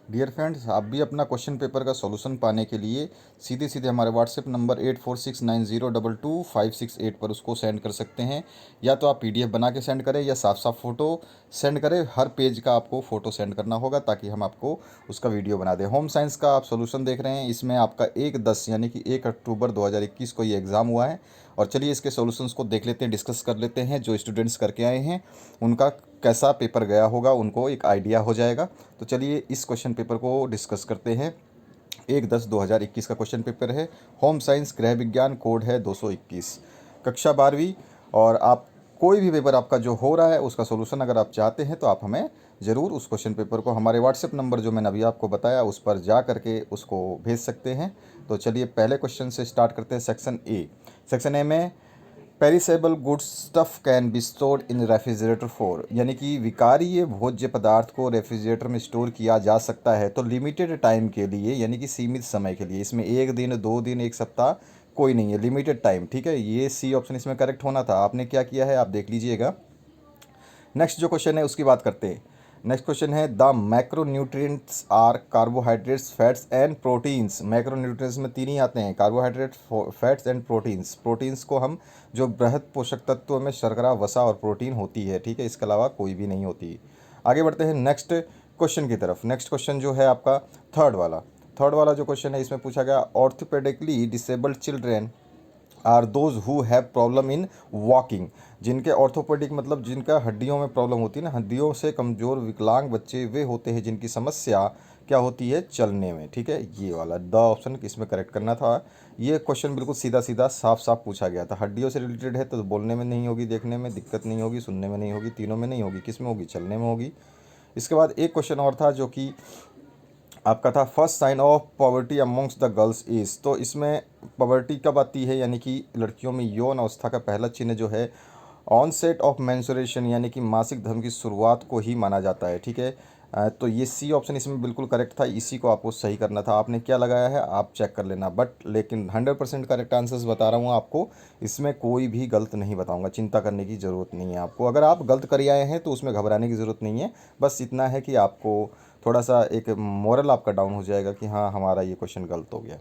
Dear friends, आप भी अपना क्वेश्चन पेपर का सॉल्यूशन पाने के लिए सीधे सीधे हमारे व्हाट्सएप नंबर 8469022568 पर उसको सेंड कर सकते हैं। या तो आप पीडीएफ बना के सेंड करें या साफ साफ फ़ोटो सेंड करें। हर पेज का आपको फ़ोटो सेंड करना होगा ताकि हम आपको उसका वीडियो बना दें। होम साइंस का आप सॉल्यूशन देख रहे हैं, इसमें आपका 1/10 यानी कि 1 अक्टूबर 2021 को ये एग्ज़ाम हुआ है। और चलिए इसके सॉल्यूशंस को देख लेते हैं, डिस्कस कर लेते हैं। जो स्टूडेंट्स करके आए हैं उनका कैसा पेपर गया होगा उनको एक आइडिया हो जाएगा। तो चलिए इस क्वेश्चन पेपर को डिस्कस करते हैं। 1/10/2021 का क्वेश्चन पेपर है। होम साइंस गृह विज्ञान, कोड है 221, कक्षा 12वीं। और आप कोई भी पेपर आपका जो हो रहा है उसका सोल्यूशन अगर आप चाहते हैं तो आप हमें ज़रूर उस क्वेश्चन पेपर को हमारे व्हाट्सएप नंबर जो मैंने अभी आपको बताया उस पर जा करके उसको भेज सकते हैं। तो चलिए पहले क्वेश्चन से स्टार्ट करते हैं। Section A. सेक्शन ए में perishable goods stuff can be stored in refrigerator for, यानी कि विकारीय भोज्य पदार्थ को रेफ्रिजरेटर में स्टोर किया जा सकता है तो लिमिटेड टाइम के लिए, यानी कि सीमित समय के लिए। इसमें 1 दिन, 2 दिन, 1 सप्ताह कोई नहीं है, लिमिटेड टाइम। ठीक है, ये सी ऑप्शन इसमें करेक्ट होना था। आपने क्या किया है आप देख लीजिएगा। नेक्स्ट जो क्वेश्चन है उसकी बात करते हैं। नेक्स्ट क्वेश्चन है the macronutrients are carbohydrates, fats and proteins. Macronutrients में तीन ही आते हैं, carbohydrate, fats and proteins. Proteins को हम जो बृहद पोषक तत्वों में शर्करा, वसा और प्रोटीन होती है। ठीक है, इसके अलावा कोई भी नहीं होती। आगे बढ़ते हैं नेक्स्ट क्वेश्चन की तरफ। नेक्स्ट क्वेश्चन जो है आपका थर्ड वाला जो क्वेश्चन है इसमें पूछा गया orthopedically disabled children are those who have problem in walking. जिनके ऑर्थोपेडिक मतलब जिनका हड्डियों में प्रॉब्लम होती है ना, हड्डियों से कमज़ोर विकलांग बच्चे वे होते हैं जिनकी समस्या क्या होती है, चलने में। ठीक है, ये वाला द ऑप्शन इसमें करेक्ट करना था। ये क्वेश्चन बिल्कुल सीधा सीधा साफ साफ पूछा गया था। हड्डियों से रिलेटेड है तो बोलने में नहीं होगी, देखने में दिक्कत नहीं होगी, सुनने में नहीं होगी, तीनों में नहीं होगी, किस में होगी, चलने में होगी। इसके बाद एक क्वेश्चन और था जो कि आपका था first sign of poverty amongst the girls is. तो इसमें पॉवर्टी कब आती है, यानी कि लड़कियों में यौन अवस्था का पहला चिन्ह जो है ऑनसेट ऑफ मेंस्ट्रुएशन, यानी कि मासिक धर्म की शुरुआत को ही माना जाता है। ठीक है, तो ये सी ऑप्शन इसमें बिल्कुल करेक्ट था। इसी को आपको सही करना था। आपने क्या लगाया है आप चेक कर लेना। बट लेकिन 100% करेक्ट आंसर्स बता रहा हूँ आपको, इसमें कोई भी गलत नहीं बताऊंगा। चिंता करने की ज़रूरत नहीं है आपको। अगर आप गलत कर आए हैं तो उसमें घबराने की ज़रूरत नहीं है। बस इतना है कि आपको थोड़ा सा एक मोरल आपका डाउन हो जाएगा कि हाँ हमारा ये क्वेश्चन गलत हो गया।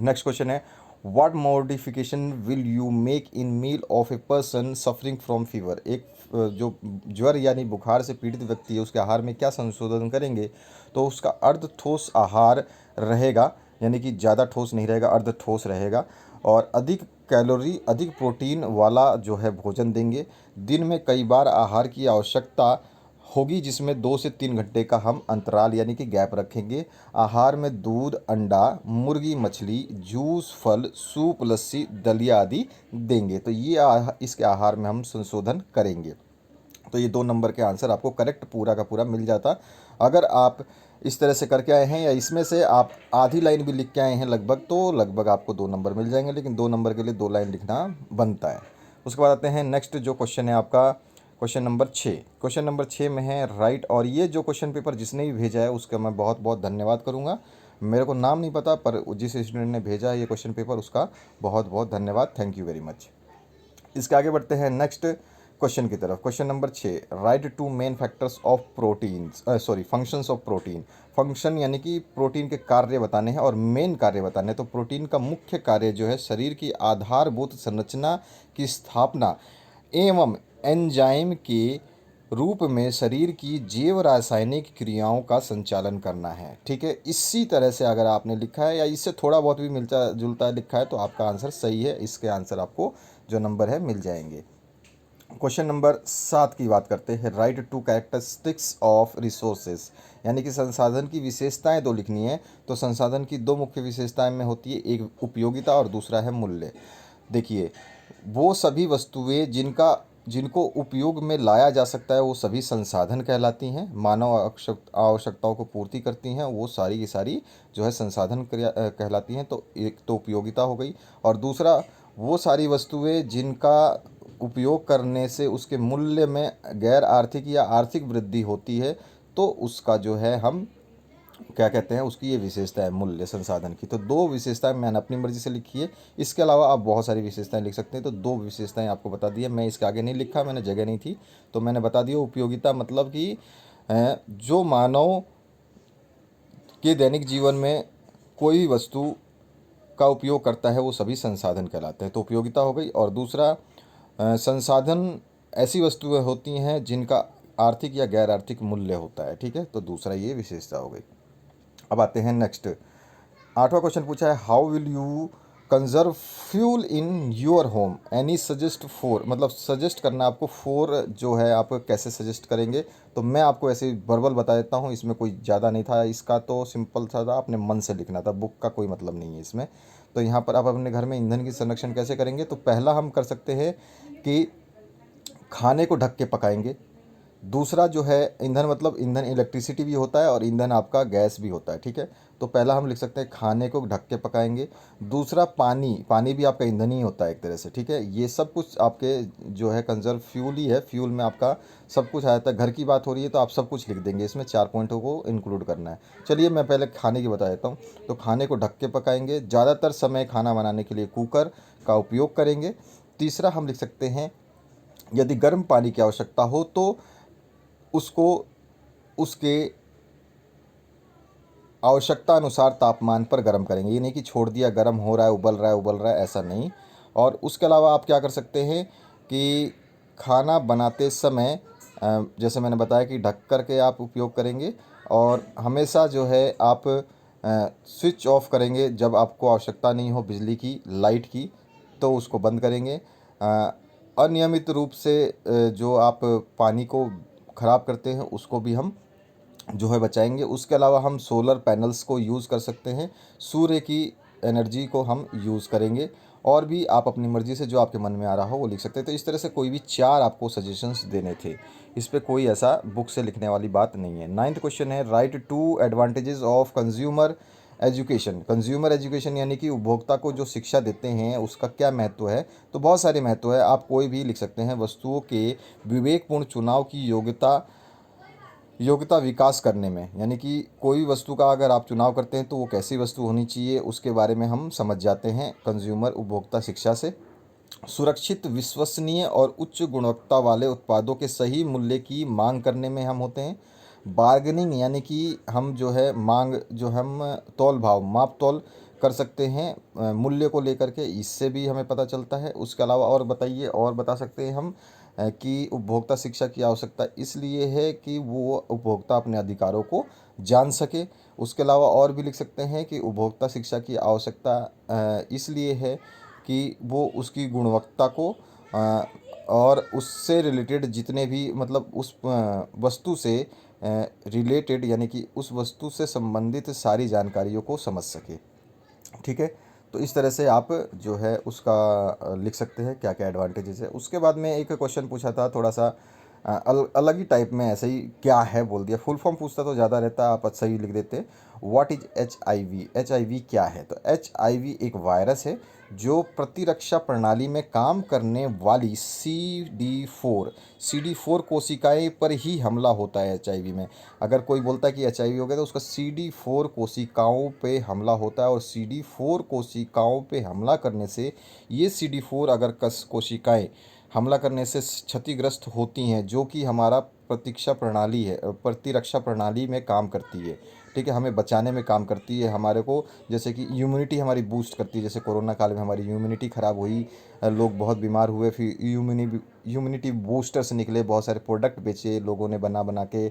नेक्स्ट क्वेश्चन है what modification will you make in meal of a person suffering from fever. एक जो ज्वर यानी बुखार से पीड़ित व्यक्ति है उसके आहार में क्या संशोधन करेंगे। तो उसका अर्ध ठोस आहार रहेगा, यानी कि ज़्यादा ठोस नहीं रहेगा, अर्ध ठोस रहेगा। और अधिक कैलोरी, अधिक प्रोटीन वाला जो है भोजन देंगे। दिन में कई बार आहार की आवश्यकता होगी जिसमें 2 से 3 घंटे का हम अंतराल यानी कि गैप रखेंगे। आहार में दूध, अंडा, मुर्गी, मछली, जूस, फल, सूप, लस्सी, दलिया आदि देंगे। तो ये इसके आहार में हम संशोधन करेंगे। तो ये 2 नंबर के आंसर आपको करेक्ट पूरा का पूरा मिल जाता। अगर आप इस तरह से करके आए हैं या इसमें से आप आधी लाइन भी लिख के आए हैं लगभग, तो लगभग आपको 2 नंबर मिल जाएंगे। लेकिन 2 नंबर के लिए 2 लाइन लिखना बनता है। उसके बाद आते हैं नेक्स्ट जो क्वेश्चन है आपका क्वेश्चन नंबर 6। क्वेश्चन नंबर 6 में है राइट। और ये जो क्वेश्चन पेपर जिसने भी भेजा है उसका मैं बहुत बहुत धन्यवाद करूँगा। मेरे को नाम नहीं पता पर जिस स्टूडेंट ने भेजा है ये क्वेश्चन पेपर उसका बहुत बहुत धन्यवाद, थैंक यू वेरी मच। इसके आगे बढ़ते हैं नेक्स्ट क्वेश्चन की तरफ। Question number 6 write two main factors of proteins, sorry functions of protein. Function यानी कि प्रोटीन के कार्य बताने हैं और मेन कार्य बताने हैं। तो प्रोटीन का मुख्य कार्य जो है शरीर की आधारभूत संरचना की स्थापना एवं एंजाइम के रूप में शरीर की जैव रासायनिक क्रियाओं का संचालन करना है। ठीक है, इसी तरह से अगर आपने लिखा है या इससे थोड़ा बहुत भी मिलता जुलता लिखा है तो आपका आंसर सही है। इसके आंसर आपको जो नंबर है मिल जाएंगे। क्वेश्चन नंबर 7 की बात करते हैं right to characteristics of resources, यानी कि संसाधन की विशेषताएं दो लिखनी है। तो संसाधन की दो मुख्य विशेषताएं में होती है, एक उपयोगिता और दूसरा है मूल्य। देखिए, वो सभी वस्तुएं जिनको उपयोग में लाया जा सकता है वो सभी संसाधन कहलाती हैं। मानव आवश्यकताओं को पूर्ति करती हैं वो सारी की सारी जो है संसाधन कहलाती हैं। तो एक तो उपयोगिता हो गई, और दूसरा वो सारी वस्तुएं जिनका उपयोग करने से उसके मूल्य में गैर आर्थिक या आर्थिक वृद्धि होती है तो उसका जो है हम क्या कहते हैं, उसकी ये विशेषता है मूल्य संसाधन की। तो दो विशेषताएं मैंने अपनी मर्जी से लिखी है। इसके अलावा आप बहुत सारी विशेषताएं लिख सकते हैं। तो दो विशेषताएं आपको बता दी है। मैं इसके आगे नहीं लिखा, मैंने जगह नहीं थी तो मैंने बता दिया। उपयोगिता मतलब कि जो मानव के दैनिक जीवन में कोई भी वस्तु का उपयोग करता है वो सभी संसाधन कहलाते हैं। तो उपयोगिता हो गई। और दूसरा, संसाधन ऐसी वस्तुएं होती हैं जिनका आर्थिक या गैर आर्थिक मूल्य होता है। ठीक है, तो दूसरा ये विशेषता हो गई। अब आते हैं नेक्स्ट। 8वां क्वेश्चन पूछा है, how will you conserve fuel in your home, any suggest four, मतलब सजेस्ट करना आपको, फोर जो है आप कैसे सजेस्ट करेंगे। तो मैं आपको ऐसे वर्बल बता देता हूँ, इसमें कोई ज़्यादा नहीं था, इसका तो सिंपल सा था, अपने मन से लिखना था, बुक का कोई मतलब नहीं है इसमें। तो यहाँ पर आप अपने घर में ईंधन की संरक्षण कैसे करेंगे, तो पहला हम कर सकते हैं कि खाने को ढक के पकाएंगे। दूसरा जो है, ईंधन मतलब ईंधन इलेक्ट्रिसिटी भी होता है और ईंधन आपका गैस भी होता है। ठीक है, तो पहला हम लिख सकते हैं खाने को ढक के पकाएंगे। दूसरा, पानी, पानी भी आपका ईंधन ही होता है एक तरह से। ठीक है, ये सब कुछ आपके जो है कंजर्व फ्यूल ही है, फ्यूल में आपका सब कुछ आ जाता है। घर की बात हो रही है तो आप सब कुछ लिख देंगे, इसमें 4 पॉइंटों को इंक्लूड करना है। चलिए मैं पहले खाने की बता देता हूँ। तो खाने को ढक के पकाएंगे, ज़्यादातर समय खाना बनाने के लिए कुकर का उपयोग करेंगे। तीसरा हम लिख सकते हैं, यदि गर्म पानी की आवश्यकता हो तो उसको उसके आवश्यकता अनुसार तापमान पर गर्म करेंगे। ये नहीं कि छोड़ दिया गर्म हो रहा है, उबल रहा है, ऐसा नहीं। और उसके अलावा आप क्या कर सकते हैं कि खाना बनाते समय जैसे मैंने बताया कि ढक कर के आप उपयोग करेंगे। और हमेशा जो है आप स्विच ऑफ करेंगे जब आपको आवश्यकता नहीं हो बिजली की, लाइट की, तो उसको बंद करेंगे। अनियमित रूप से जो आप पानी को ख़राब करते हैं उसको भी हम जो है बचाएंगे। उसके अलावा हम सोलर पैनल्स को यूज़ कर सकते हैं, सूर्य की एनर्जी को हम यूज़ करेंगे। और भी आप अपनी मर्ज़ी से जो आपके मन में आ रहा हो वो लिख सकते हैं। तो इस तरह से कोई भी 4 आपको सजेशंस देने थे, इस पे कोई ऐसा बुक से लिखने वाली बात नहीं है। 9th क्वेश्चन है, right 2 advantages of consumer education. Consumer education यानी कि उपभोक्ता को जो शिक्षा देते हैं उसका क्या महत्व है। तो बहुत सारे महत्व है, आप कोई भी लिख सकते हैं। वस्तुओं के विवेकपूर्ण चुनाव की योग्यता विकास करने में, यानी कि कोई भी वस्तु का अगर आप चुनाव करते हैं तो वो कैसी वस्तु होनी चाहिए उसके बारे में हम समझ जाते हैं कंज्यूमर उपभोक्ता शिक्षा से। सुरक्षित, विश्वसनीय और उच्च गुणवत्ता वाले उत्पादों के सही मूल्य की मांग करने में हम होते हैं। बार्गेनिंग यानी कि हम जो है मांग जो हम तौल भाव माप तौल कर सकते हैं मूल्य को लेकर के, इससे भी हमें पता चलता है। उसके अलावा और बताइए, और बता सकते हैं हम कि उपभोक्ता शिक्षा की आवश्यकता इसलिए है कि वो उपभोक्ता अपने अधिकारों को जान सके। उसके अलावा और भी लिख सकते हैं कि उपभोक्ता शिक्षा की आवश्यकता इसलिए है कि वो उसकी गुणवत्ता को और उससे रिलेटेड जितने भी मतलब उस वस्तु से रिलेटेड यानी कि उस वस्तु से संबंधित सारी जानकारियों को समझ सके। ठीक है, तो इस तरह से आप जो है उसका लिख सकते हैं क्या क्या एडवांटेजेस है। उसके बाद में एक क्वेश्चन पूछा था थोड़ा सा अलग ही टाइप में, ऐसे ही क्या है बोल दिया, फुल फॉर्म पूछता तो ज़्यादा रहता, आप अच्छा ही लिख देते। व्हाट इज HIV, HIV क्या है। तो HIV एक वायरस है जो प्रतिरक्षा प्रणाली में काम करने वाली CD4 कोशिकाएं पर ही हमला होता है। HIV में अगर कोई बोलता है कि HIV हो गया तो उसका CD4 कोशिकाओं पे हमला होता है। और CD4 कोशिकाओं पे हमला करने से, ये CD4 अगर कोशिकाएं हमला करने से क्षतिग्रस्त होती हैं, जो कि हमारा प्रतिरक्षा प्रणाली में काम करती है। ठीक है, हमें बचाने में काम करती है, हमारे को जैसे कि इम्यूनिटी हमारी बूस्ट करती है। जैसे कोरोना काल में हमारी इम्यूनिटी ख़राब हुई, लोग बहुत बीमार हुए, फिर इम्यूनिटी बूस्टर्स निकले, बहुत सारे प्रोडक्ट बेचे लोगों ने बना बना के,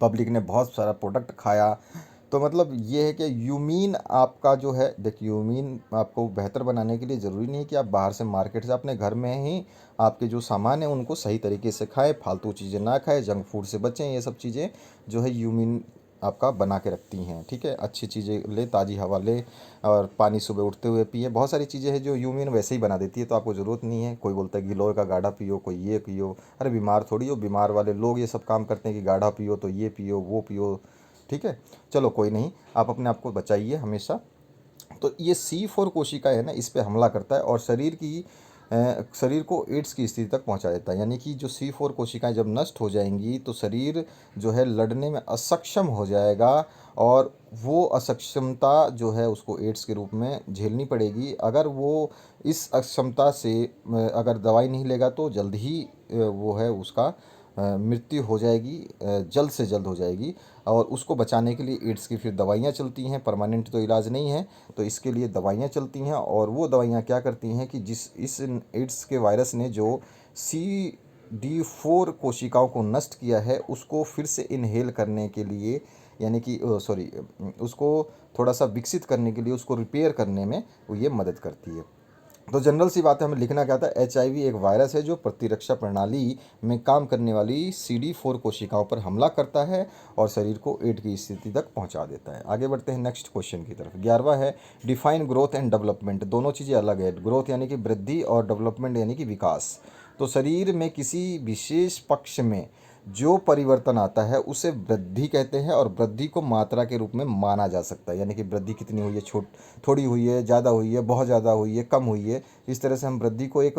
पब्लिक ने बहुत सारा प्रोडक्ट खाया। तो मतलब ये है कि यूमीन आपका जो है, देखिए यूमीन आपको बेहतर बनाने के लिए ज़रूरी नहीं है कि आप बाहर से मार्केट से, अपने घर में ही आपके जो सामान है उनको सही तरीके से खाएं, फालतू चीज़ें ना खाएं, जंक फूड से बचें। ये सब चीज़ें जो है यूमीन आपका बना के रखती हैं। ठीक है, अच्छी चीज़ें ले, ताज़ी हवा ले, और पानी सुबह उठते हुए पिए। बहुत सारी चीज़ें हैं जो यूमीन वैसे ही बना देती है, तो आपको ज़रूरत नहीं है। कोई बोलता है गिलोय का गाढ़ा पियो, कोई ये पियो, अरे बीमार थोड़ी हो, बीमार वाले लोग ये सब काम करते हैं कि गाढ़ा पियो तो ये पियो वो पियो। ठीक है, चलो कोई नहीं, आप अपने आप को बचाइए हमेशा। तो ये C4 कोशिका है ना, इस पे हमला करता है और शरीर को एड्स की स्थिति तक पहुंचा देता है। यानी कि जो C4 कोशिकाएं जब नष्ट हो जाएंगी तो शरीर जो है लड़ने में असक्षम हो जाएगा, और वो असक्षमता जो है उसको एड्स के रूप में झेलनी पड़ेगी। अगर वो इस अक्षमता से अगर दवाई नहीं लेगा तो जल्द ही वो है उसका मृत्यु हो जाएगी, जल्द से जल्द हो जाएगी। और उसको बचाने के लिए एड्स की फिर दवाइयाँ चलती हैं, परमानेंट तो इलाज नहीं है, तो इसके लिए दवाइयाँ चलती हैं। और वो दवाइयाँ क्या करती हैं कि जिस इस एड्स के वायरस ने जो CD4 कोशिकाओं को नष्ट किया है, उसको फिर से इनहेल करने के लिए, यानी कि सॉरी, उसको थोड़ा सा विकसित करने के लिए, उसको रिपेयर करने में वो ये मदद करती है। तो जनरल सी बात है, हमें लिखना क्या था, HIV एक वायरस है जो प्रतिरक्षा प्रणाली में काम करने वाली CD4 कोशिकाओं पर हमला करता है और शरीर को एड की स्थिति तक पहुंचा देता है। आगे बढ़ते हैं नेक्स्ट क्वेश्चन की तरफ। 11वां है डिफाइन ग्रोथ एंड डेवलपमेंट। दोनों चीज़ें अलग है, ग्रोथ यानी कि वृद्धि और डेवलपमेंट यानी कि विकास। तो शरीर में किसी विशेष पक्ष में जो परिवर्तन आता है उसे वृद्धि कहते हैं, और वृद्धि को मात्रा के रूप में माना जा सकता है, यानी कि वृद्धि कितनी हुई है, थोड़ी हुई है, ज़्यादा हुई है, बहुत ज़्यादा हुई है, कम हुई है। इस तरह से हम वृद्धि को एक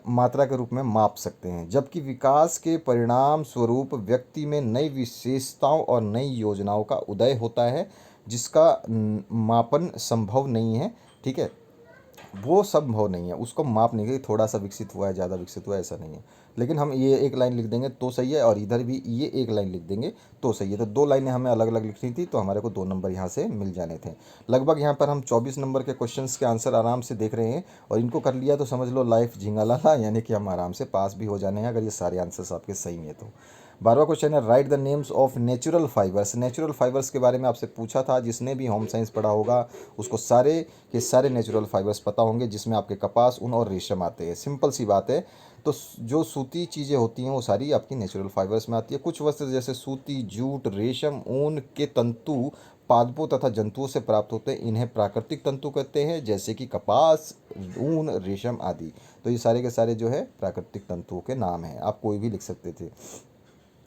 मात्रा के रूप में माप सकते हैं। जबकि विकास के परिणाम स्वरूप व्यक्ति में नई विशेषताओं और नई योजनाओं का उदय होता है, जिसका मापन संभव नहीं है। ठीक है, वो संभव नहीं है, उसको माप नहीं कि थोड़ा सा विकसित हुआ है, ज़्यादा विकसित हुआ है, ऐसा नहीं है। लेकिन हम ये एक लाइन लिख देंगे तो सही है, और इधर भी ये एक लाइन लिख देंगे तो सही है। तो दो लाइनें हमें अलग अलग लिखनी थी, तो हमारे को 2 नंबर यहाँ से मिल जाने थे। लगभग यहाँ पर हम 24 नंबर के क्वेश्चंस के आंसर आराम से देख रहे हैं, और इनको कर लिया तो समझ लो लाइफ झिंगा लाला, यानी कि हम आराम से पास भी हो जाने हैं अगर ये सारे आंसर्स आपके सही हैं तो। 12वां क्वेश्चन है write the names of natural fibres. Natural fibres के बारे में आपसे पूछा था, जिसने भी होम साइंस पढ़ा होगा उसको सारे के सारे नेचुरल फाइबर्स पता होंगे, जिसमें आपके कपास, ऊन और रेशम आते हैं। सिंपल सी बात है। तो जो सूती चीज़ें होती हैं वो सारी आपकी नेचुरल फाइबर्स में आती है। कुछ वस्त्र जैसे सूती, जूट, रेशम, ऊन के तंतु पादपों तथा जंतुओं से प्राप्त होते हैं, इन्हें प्राकृतिक तंतु कहते हैं, जैसे कि कपास, ऊन, रेशम आदि। तो ये सारे के सारे जो है प्राकृतिक तंतुओं के नाम हैं, आप कोई भी लिख सकते थे।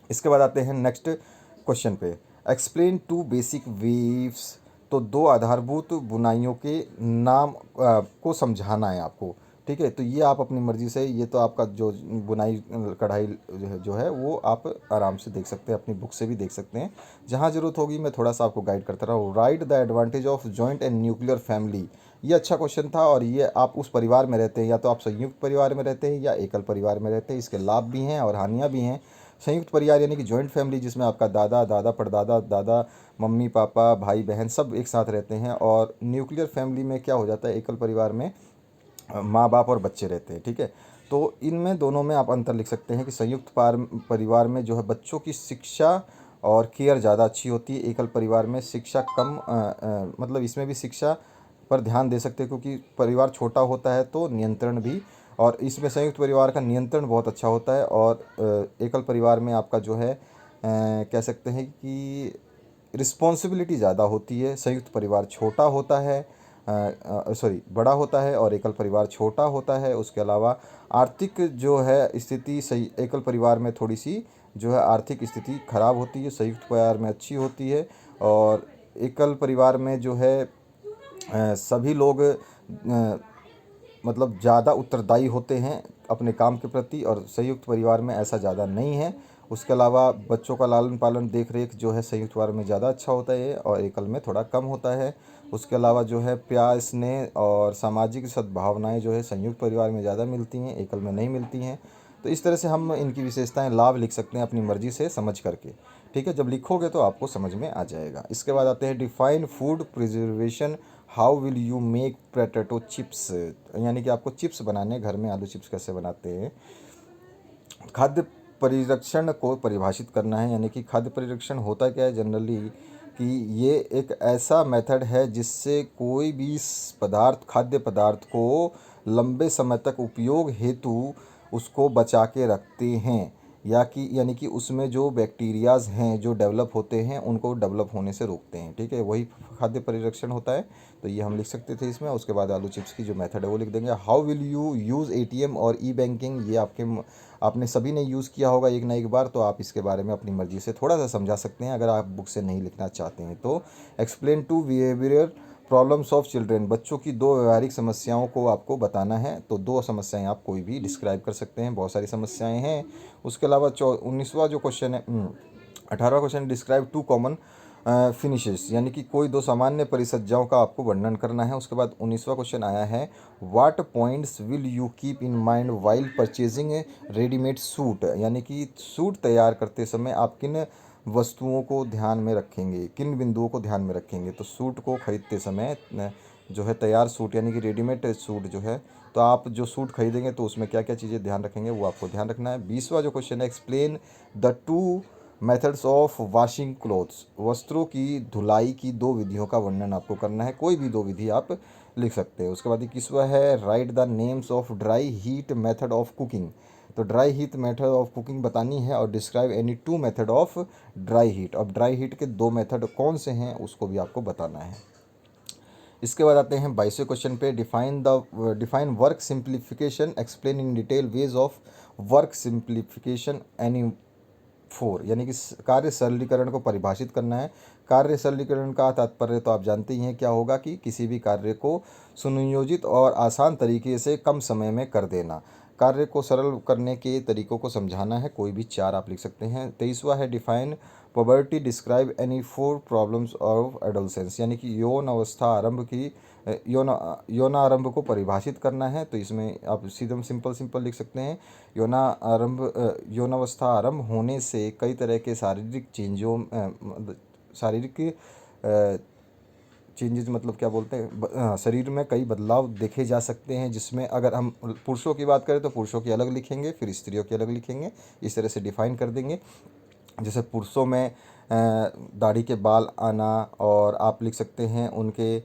इसके बाद आते हैं नेक्स्ट क्वेश्चन पे। Explain two basic weaves. तो दो आधारभूत बुनाइयों के नाम को समझाना है आपको। ठीक है, तो ये आप अपनी मर्ज़ी से, ये तो आपका जो बुनाई कढ़ाई जो है वो आप आराम से देख सकते हैं, अपनी बुक से भी देख सकते हैं। जहाँ ज़रूरत होगी मैं थोड़ा सा आपको गाइड करता रहूँ। Right the advantage of joint and nuclear family. ये अच्छा क्वेश्चन था, और ये आप उस परिवार में रहते हैं, या तो आप संयुक्त परिवार में रहते हैं या एकल परिवार में रहते हैं, इसके लाभ भी हैं और हानियाँ भी हैं। संयुक्त परिवार यानी कि जॉइंट फैमिली, जिसमें आपका दादा, दादा, परदादा, दादा, मम्मी, पापा, भाई, बहन सब एक साथ रहते हैं। और न्यूक्लियर फैमिली में क्या हो जाता है, एकल परिवार में माँ बाप और बच्चे रहते हैं। ठीक है, तो इनमें दोनों में आप अंतर लिख सकते हैं कि संयुक्त परिवार में जो है बच्चों की शिक्षा और केयर ज़्यादा अच्छी होती है। एकल परिवार में शिक्षा कम, मतलब इसमें भी शिक्षा पर ध्यान दे सकते हैं, क्योंकि परिवार छोटा होता है तो नियंत्रण भी, और इसमें संयुक्त परिवार का नियंत्रण बहुत अच्छा होता है। और एकल परिवार में आपका जो है कह सकते हैं कि रिस्पॉन्सिबिलिटी ज़्यादा होती है। संयुक्त परिवार छोटा होता है, सॉरी बड़ा होता है, और एकल परिवार छोटा होता है। उसके अलावा आर्थिक जो है स्थिति सही, एकल परिवार में थोड़ी सी जो है आर्थिक स्थिति खराब होती है, संयुक्त परिवार में अच्छी होती है। और एकल परिवार में जो है सभी लोग मतलब ज़्यादा उत्तरदायी होते हैं अपने काम के प्रति, और संयुक्त परिवार में ऐसा ज़्यादा नहीं है। उसके अलावा बच्चों का लालन पालन देख रेख जो है संयुक्त परिवार में ज़्यादा अच्छा होता है, और एकल में थोड़ा कम होता है। उसके अलावा जो है प्यार, स्नेह और सामाजिक सद्भावनाएं जो है संयुक्त परिवार में ज़्यादा मिलती हैं, एकल में नहीं मिलती हैं। तो इस तरह से हम इनकी विशेषताएं, लाभ लिख सकते हैं अपनी मर्ज़ी से समझ करके। ठीक है, जब लिखोगे तो आपको समझ में आ जाएगा। इसके बाद आते हैं define food preservation. How will you make potato chips. यानी कि आपको चिप्स बनाने, घर में आलू चिप्स कैसे बनाते हैं। खाद्य परिरक्षण को परिभाषित करना है, यानी कि खाद्य परिरक्षण होता क्या है जनरली, कि ये एक ऐसा मेथड है जिससे कोई भी पदार्थ, खाद्य पदार्थ को लंबे समय तक उपयोग हेतु उसको बचा के रखते हैं, या कि यानी कि उसमें जो बैक्टीरियाज़ हैं जो डेवलप होते हैं उनको डेवलप होने से रोकते हैं। ठीक है, वही खाद्य परिरक्षण होता है। तो ये हम लिख सकते थे इसमें। उसके बाद आलू चिप्स की जो मेथड है वो लिख देंगे। How will you use ATM और ई-बैंकिंग। ये आपने सभी ने यूज़ किया होगा एक ना एक बार, तो आप इसके बारे में अपनी मर्ज़ी से थोड़ा सा समझा सकते हैं अगर आप बुक से नहीं लिखना चाहते हैं तो। Explain two behavioural problems of children. बच्चों की दो व्यवहारिक समस्याओं को आपको बताना है, तो दो समस्याएं आप कोई भी डिस्क्राइब कर सकते हैं, बहुत सारी समस्याएं हैं। उसके अलावा 19वां जो क्वेश्चन है, 18वां question, describe two common finishes, यानी कि कोई दो सामान्य परिसज्जाओं का आपको वर्णन करना है। उसके बाद 19वां क्वेश्चन आया है, what points will you keep in mind while purchasing readymade suit. यानी कि सूट तैयार करते समय आप किन वस्तुओं को ध्यान में रखेंगे, किन बिंदुओं को ध्यान में रखेंगे। तो सूट को खरीदते समय जो है तैयार सूट यानी कि रेडीमेड सूट जो है, तो आप जो सूट खरीदेंगे तो उसमें क्या क्या चीज़ें ध्यान रखेंगे वो आपको ध्यान रखना है। 20वां जो क्वेश्चन है, explain the two methods of washing clothes. वस्त्रों की धुलाई की दो विधियों का वर्णन आपको करना है, कोई भी दो विधि आप लिख सकते हैं। उसके बाद 21वां है, write the names of dry heat method of cooking. तो dry heat method of cooking बतानी है और describe any two method of dry heat. अब ड्राई हीट के दो मेथड कौन से हैं उसको भी आपको बताना है। इसके बाद आते हैं 22वें क्वेश्चन पे, define work simplification, explain in detail ways of work simplification any four. यानी कि कार्य सरलीकरण को परिभाषित करना है। कार्य सरलीकरण का तात्पर्य तो आप जानते ही हैं क्या होगा, कि किसी भी कार्य को सुनियोजित और आसान तरीके से कम समय में कर देना। कार्य को सरल करने के तरीकों को समझाना है, कोई भी चार आप लिख सकते हैं। 23वां है, define poverty, describe any four problems of adolescence. यानी कि यौन अवस्था आरंभ की यौनारंभ को परिभाषित करना है। तो इसमें आप सीधम सिंपल लिख सकते हैं, यौनावस्था आरंभ होने से कई तरह के शारीरिक चेंजेस मतलब क्या बोलते हैं, शरीर में कई बदलाव देखे जा सकते हैं, जिसमें अगर हम पुरुषों की बात करें तो पुरुषों की अलग लिखेंगे, फिर स्त्रियों की अलग लिखेंगे, इस तरह से डिफाइन कर देंगे। जैसे पुरुषों में दाढ़ी के बाल आना, और आप लिख सकते हैं उनके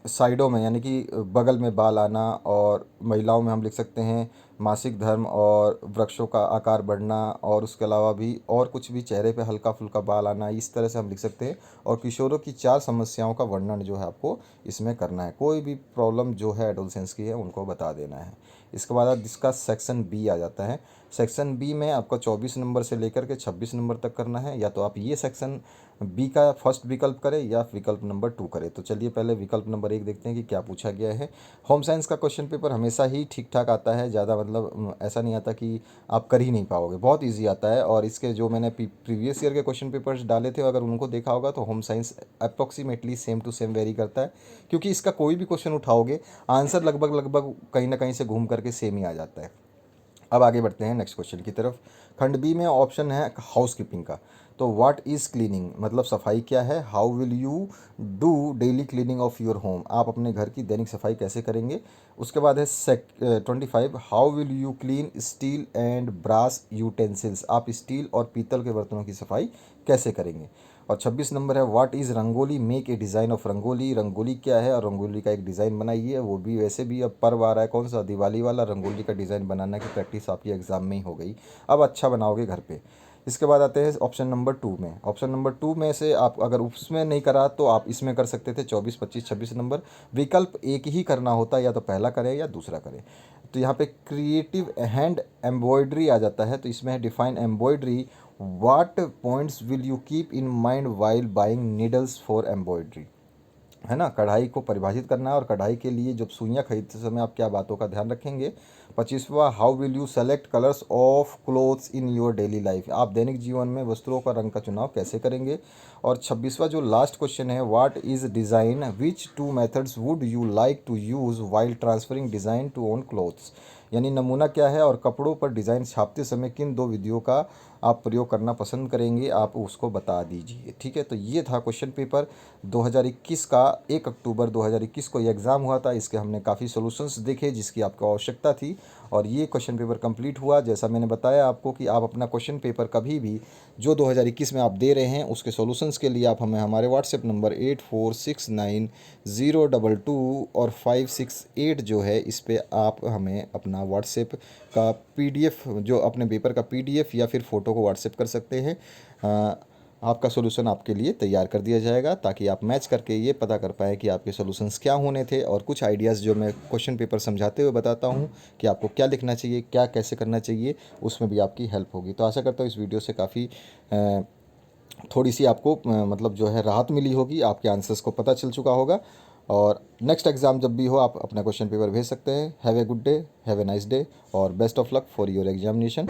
साइडों में यानी कि बगल में बाल आना, और महिलाओं में हम लिख सकते हैं मासिक धर्म और वृक्षों का आकार बढ़ना, और उसके अलावा भी और कुछ भी चेहरे पे हल्का फुल्का बाल आना, इस तरह से हम लिख सकते हैं। और किशोरों की चार समस्याओं का वर्णन जो है आपको इसमें करना है, कोई भी प्रॉब्लम जो है एडोलसेंस की है उनको बता देना है। इसके बाद जिसका सेक्शन बी आ जाता है, सेक्शन बी में आपको 24 नंबर से लेकर के 26 नंबर तक करना है। या तो आप ये सेक्शन बी का फर्स्ट विकल्प करें या विकल्प नंबर 2 करें। तो चलिए पहले विकल्प नंबर 1 देखते हैं कि क्या पूछा गया है। होम साइंस का क्वेश्चन पेपर हमेशा ही ठीक ठाक आता है, ज़्यादा मतलब ऐसा नहीं आता कि आप कर ही नहीं पाओगे, बहुत ईजी आता है। और इसके जो मैंने प्रीवियस ईयर के क्वेश्चन पेपर्स डाले थे, अगर उनको देखा होगा तो home science approximately same to same vary करता है, क्योंकि इसका कोई भी क्वेश्चन उठाओगे आंसर लगभग कहीं ना कहीं से घूम करके सेम ही आ जाता है। अब आगे बढ़ते हैं नेक्स्ट क्वेश्चन की तरफ। खंड बी में ऑप्शन है हाउस कीपिंग का। तो व्हाट इज़ क्लीनिंग मतलब सफाई क्या है। How will you do daily cleaning of your home, आप अपने घर की दैनिक सफाई कैसे करेंगे। उसके बाद है 25, how will you clean steel and brass utensils, आप स्टील और पीतल के बर्तनों की सफाई कैसे करेंगे। और 26 नंबर है, what is rangoli, make a design of rangoli, rangoli क्या है और रंगोली का एक डिज़ाइन बनाइए। वो भी वैसे भी अब पर्व आ रहा है, कौन सा, दिवाली वाला। रंगोली का डिज़ाइन बनाना की प्रैक्टिस आपकी एग्ज़ाम में ही हो गई, अब अच्छा बनाओगे घर पे। इसके बाद आते हैं ऑप्शन नंबर 2 में। ऑप्शन नंबर 2 में से आप अगर उसमें नहीं करा तो आप इसमें कर सकते थे, 24, 25, 26 नंबर। विकल्प एक ही करना होता है, या तो पहला करें या दूसरा करें। तो यहाँ पे क्रिएटिव हैंड एम्ब्रॉयडरी आ जाता है, तो इसमें है define embroidery, what points will you keep in mind while buying needles for embroidery, है ना। कढ़ाई को परिभाषित करना है, और कढ़ाई के लिए जब सुइयाँ खरीदते समय आप क्या बातों का ध्यान रखेंगे। 25वां, how will you select colours of clothes in your daily life, आप दैनिक जीवन में वस्त्रों का रंग का चुनाव कैसे करेंगे। और 26वां जो लास्ट क्वेश्चन है, what is design, which two methods would you like to use while transferring design to own clothes, यानी नमूना क्या है और कपड़ों पर डिज़ाइन छापते समय किन दो विधियों का आप प्रयोग करना पसंद करेंगे, आप उसको बता दीजिए। ठीक है, तो ये था क्वेश्चन पेपर 2021 का। 1 अक्टूबर 2021 को ये एग्ज़ाम हुआ था, इसके हमने काफ़ी सॉल्यूशंस देखे जिसकी आपको आवश्यकता थी, और ये क्वेश्चन पेपर कंप्लीट हुआ। जैसा मैंने बताया आपको कि आप अपना क्वेश्चन पेपर कभी भी जो 2021 में आप दे रहे हैं उसके सॉल्यूशंस के लिए आप हमें हमारे व्हाट्सएप नंबर 84690222 और 568 जो है, इस पर आप हमें अपना व्हाट्सएप का पीडीएफ, जो अपने पेपर का पीडीएफ या फिर फ़ोटो को व्हाट्सएप कर सकते हैं। आपका सॉल्यूशन आपके लिए तैयार कर दिया जाएगा, ताकि आप मैच करके ये पता कर पाएँ कि आपके सॉल्यूशंस क्या होने थे। और कुछ आइडियाज़ जो मैं क्वेश्चन पेपर समझाते हुए बताता हूँ कि आपको क्या लिखना चाहिए, क्या कैसे करना चाहिए, उसमें भी आपकी हेल्प होगी। तो आशा करता हूँ इस वीडियो से काफ़ी थोड़ी सी आपको मतलब जो है राहत मिली होगी, आपके आंसर्स को पता चल चुका होगा। और नेक्स्ट एग्ज़ाम जब भी हो आप अपना क्वेश्चन पेपर भेज सकते हैं। Have a good day, have a nice day, और best of luck for your examination.